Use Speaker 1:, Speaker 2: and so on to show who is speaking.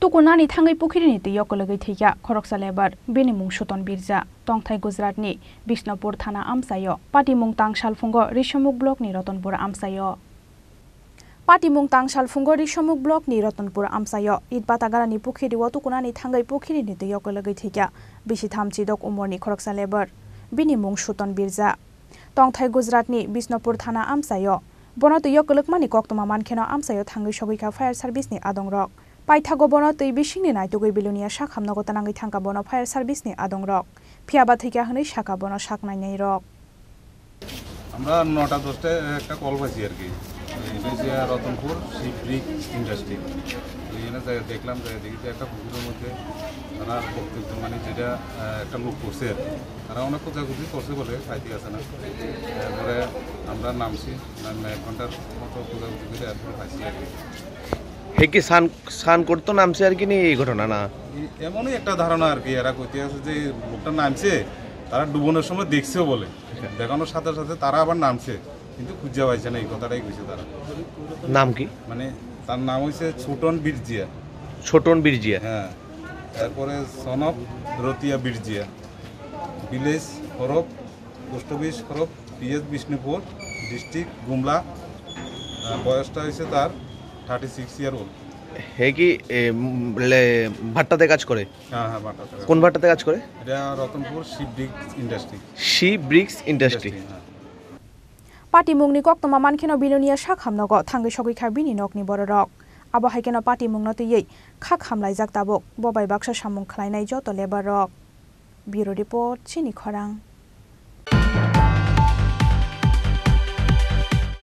Speaker 1: Tukunani Thangwi Pukhiri twio Kulugwi Thowikha Khoroksa lebar binimung suton birja tongthai Gujarat ni Bisithamchidok thana amsayo patimung tangshal fungo Rishamuk block ni Ratanpura amsayo patimung tangshal fungo Rishamuk block ni Ratanpura amsayo idbatagara ni Pukhiri wa Tukunani Thangwi Pukhiri twio Kulugwi Thowikha Bisithamchidok Omarni Khoroksa lebar binimung suton birja tongthai Gujarat ni Bisithamchidok thana amsayo bono twio kulukmani koktoma mankheno amsayo Thangwi Thowikha fire service ni adongrok Paithago bono tui bising ni naitugui bilunia shak hamnago tanangi thangka bono fire service ni adongrok phiaba thika hni shaka bono shak nainai rok
Speaker 2: আমরা 9টা 10টায় একটা call পাইছি আর কি এই Ratanpur শিবরিক industry এখানে দেখলাম যে দেখি একটা পুকুরের মধ্যে তারা বক্তব্য মানে যেটা একটা লোক করছে তারা অনেক খোঁজাখুঁজি করছে বলে খাইতে আসে না তারপরে আমরা নামছি নামে 1 ঘন্টার মতো খোঁজাখুঁজি করে এরপরে পাইছি আর কি
Speaker 3: হেকি সান করতো নামছে আর কি নি এই ঘটনা না
Speaker 2: এমনই একটা ধারণা আর কি এরা কইতে আছে যে লোকটা নামছে তারা ডুবনের সময় দেখছেও বলে দেখানোর সাথে সাথে তারা আবার নামছে কিন্তু খুঁজে পাইছে না এই কথাটাই কইছে তারা
Speaker 3: নাম কি
Speaker 2: মানে তার নাম হইছে ছোটন বীরজিয়া হ্যাঁ তারপরে Sanak Ratia Birjia village Kharak post office Kharak PS Bishnupur district Gumla বয়সটা হইছে তার 36 ইয়ার ওল্ড
Speaker 3: হে কি ভাট্টাতে কাজ করে
Speaker 2: হ্যাঁ ভাট্টাতে
Speaker 3: কোন ভাট্টাতে কাজ করে
Speaker 2: এটা Ratanpur Shiv Bricks industry
Speaker 1: patimungni koktoma mankheno bilunia shak hamnago Thangwi Thowikha bini nokni bororok abo haikeno patimungno tei khak hamlaijak tabok bobai baksa samung khlainai joto lebar rok bureau report Chini Khorang